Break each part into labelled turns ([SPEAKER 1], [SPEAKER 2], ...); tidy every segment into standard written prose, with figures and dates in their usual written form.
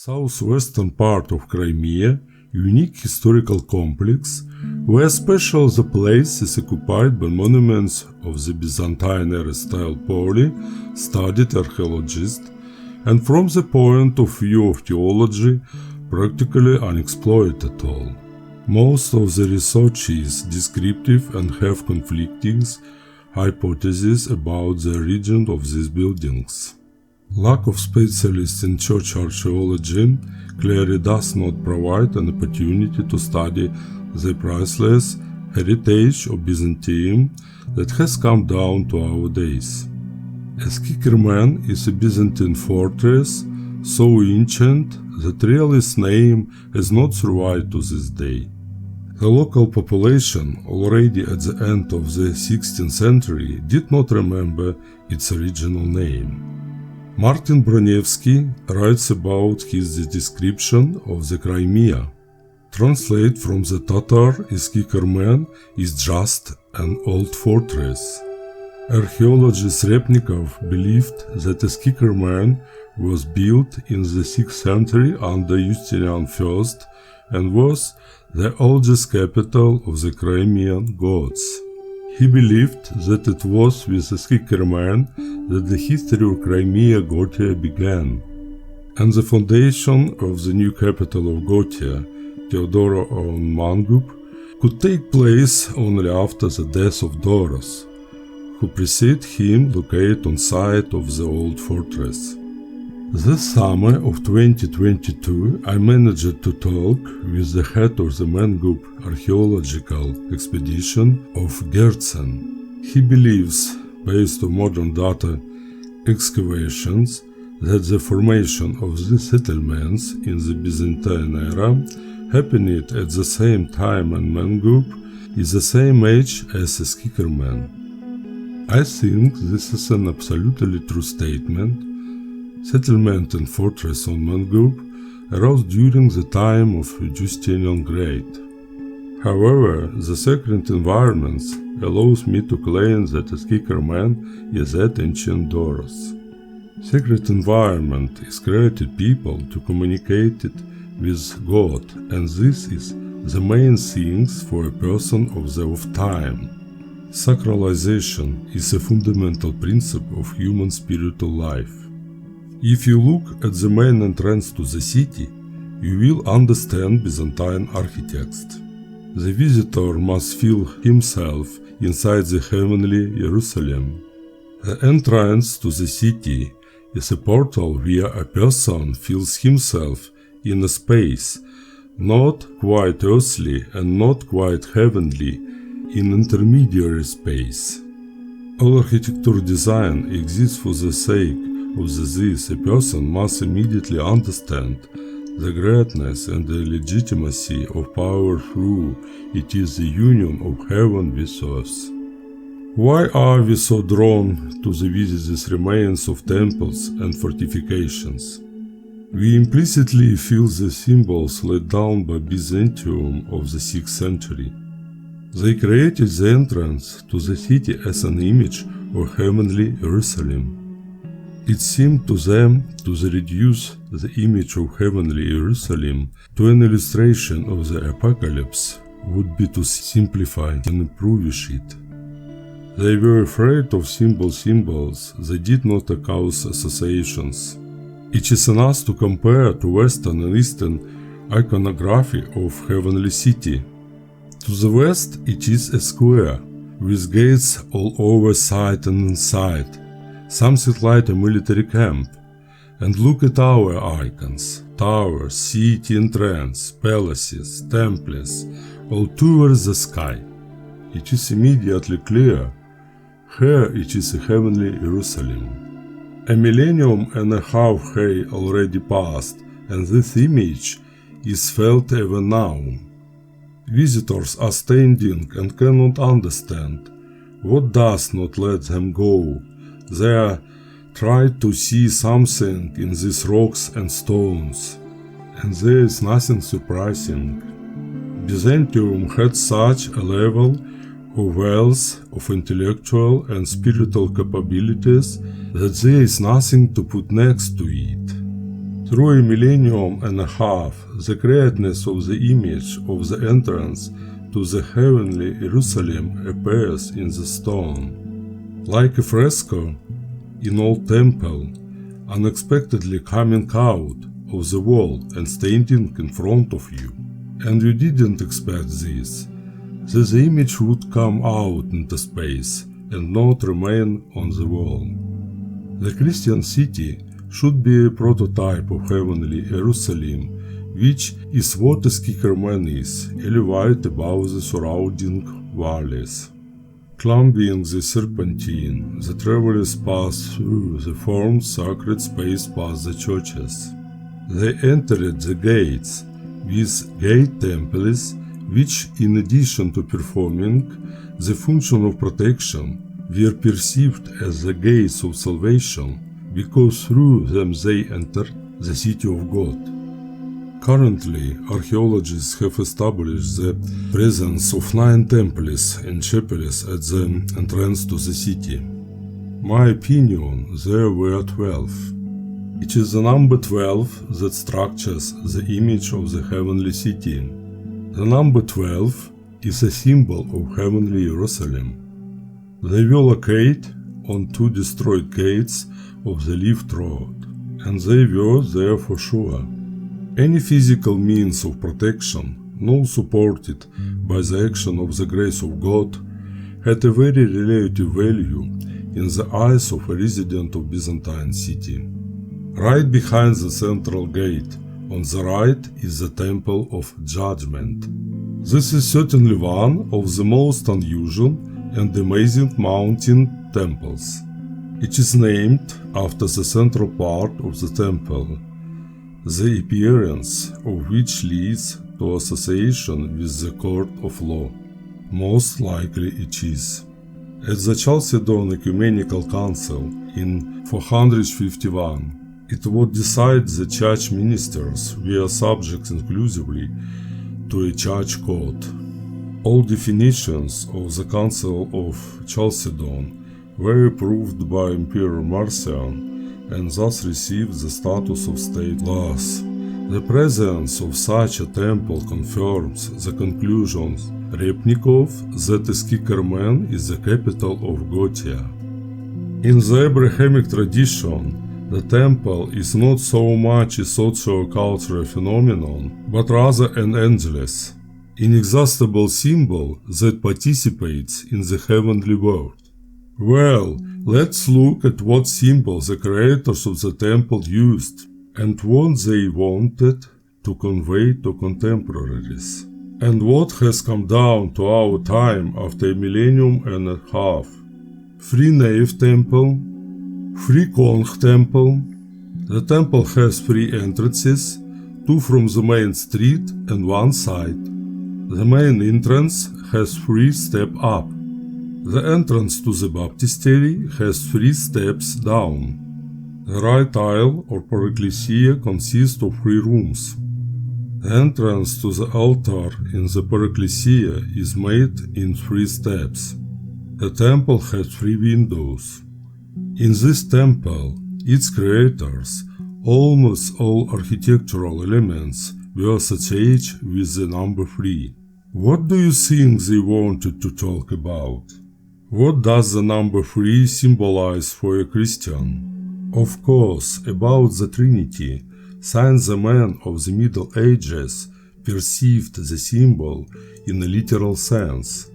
[SPEAKER 1] southwestern part of Crimea, unique historical complex, where especially the place is occupied by monuments of the Byzantine era style poorly studied archaeologists, and from the point of view of theology, practically unexplored at all. Most of the research is descriptive and have conflicting hypotheses about the origin of these buildings. Lack of specialists in church archaeology clearly does not provide an opportunity to study the priceless heritage of Byzantium that has come down to our days. Eski Kermen is a Byzantine fortress so ancient that really its name has not survived to this day. The local population, already at the end of the 16th century, did not remember its original name. Martin Broniewski writes about his description of the Crimea. Translate from the Tatar, Eski Kermen is just an old fortress. Archaeologist Repnikov believed that Eski Kermen was built in the 6th century under Justinian I and was the oldest capital of the Crimean Goths. He believed that it was with Eski Kermen that the history of Crimea Gothia began, and the foundation of the new capital of Gothia, Theodora on Mangup, could take place only after the death of Doros, who preceded him located on site of the old fortress. This summer of 2022 I managed to talk with the head of the Mangup archaeological expedition of Gertsen. He believes, based on modern data excavations, that the formation of these settlements in the Byzantine era happened at the same time, and Mangup is the same age as Eski Kermen. I think this is an absolutely true statement. Settlement and fortress on Mangup arose during the time of Justinian Great. However, the sacred environment allows me to claim that Eski Kermen is that ancient Doros. Sacred environment is created people to communicate it with God, and this is the main thing for a person of time. Sacralization is a fundamental principle of human spiritual life. If you look at the main entrance to the city, you will understand Byzantine architecture. The visitor must feel himself inside the heavenly Jerusalem. The entrance to the city is a portal where a person feels himself in a space, not quite earthly and not quite heavenly, in intermediary space. All architecture design exists for the sake of this. A person must immediately understand the greatness and the legitimacy of power through it is the union of heaven with earth. Why are we so drawn to visit these remains of temples and fortifications? We implicitly feel the symbols laid down by Byzantium of the 6th century. They created the entrance to the city as an image of heavenly Jerusalem. It seemed to them to reduce the image of heavenly Jerusalem to an illustration of the apocalypse would be to simplify and improve it. They were afraid of symbols, they did not cause associations. It is on us to compare to Western and Eastern iconography of heavenly city. To the west it is a square, with gates all over side and inside, something like a military camp. And look at our icons, towers, city entrance, palaces, temples, all towards the sky. It is immediately clear, here it is a heavenly Jerusalem. A millennium and a half has already passed, and this image is felt even now. Visitors are standing and cannot understand what does not let them go. They try to see something in these rocks and stones, and there is nothing surprising. Byzantium had such a level of wealth, of intellectual and spiritual capabilities that there is nothing to put next to it. Through a millennium and a half, the greatness of the image of the entrance to the heavenly Jerusalem appears in the stone, like a fresco in old temple, unexpectedly coming out of the wall and standing in front of you. And you didn't expect this, that the image would come out into space and not remain on the wall. The Christian city should be a prototype of heavenly Jerusalem, which is what Eski Kermen is, elevated above the surrounding valleys. Climbing the serpentine, the travelers pass through the formed sacred space past the churches. They entered the gates, with gate temples, which, in addition to performing the function of protection, were perceived as the gates of salvation, because through them they entered the city of God. Currently, archaeologists have established the presence of 9 temples and chapels at the entrance to the city. My opinion, there were 12. It is the number 12 that structures the image of the heavenly city. The number 12 is a symbol of heavenly Jerusalem. They were located on 2 destroyed gates of the lift road, and they were there for sure. Any physical means of protection, not supported by the action of the grace of God, had a very relative value in the eyes of a resident of Byzantine city. Right behind the central gate, on the right, is the Temple of Judgment. This is certainly one of the most unusual and amazing mountain temples. It is named after the central part of the temple, the appearance of which leads to association with the court of law. Most likely it is. At the Chalcedon Ecumenical Council in 451, it would decide the church ministers were subject exclusively to a church code. All definitions of the Council of Chalcedon were approved by Emperor Marcian and thus received the status of state laws. The presence of such a temple confirms the conclusions Repnikov that Eski Kermen is the capital of Gothia. In the Abrahamic tradition, the temple is not so much a socio-cultural phenomenon, but rather an endless, inexhaustible symbol that participates in the heavenly world. Well, let's look at what symbols the creators of the temple used and what they wanted to convey to contemporaries, and what has come down to our time after a millennium and a half. Free Nave Temple, Free Kong Temple. The temple has 3 entrances, 2 from the main street and 1 side. The main entrance has 3 steps up. The entrance to the baptistry has 3 steps down. The right aisle or paraclesia consists of 3 rooms. The entrance to the altar in the paraclesia is made in 3 steps. The temple has 3 windows. In this temple, its creators, almost all architectural elements were associated with the number 3. What do you think they wanted to talk about? What does the number 3 symbolize for a Christian? Of course, about the Trinity, since the men of the Middle Ages perceived the symbol in a literal sense.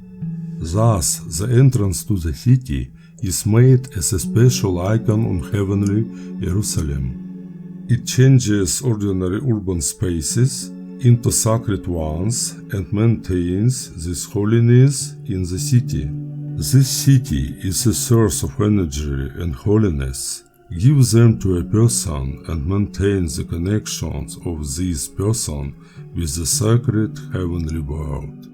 [SPEAKER 1] Thus, the entrance to the city is made as a special icon on heavenly Jerusalem. It changes ordinary urban spaces into sacred ones and maintains this holiness in the city. This city is a source of energy and holiness. Give them to a person and maintain the connections of this person with the sacred heavenly world.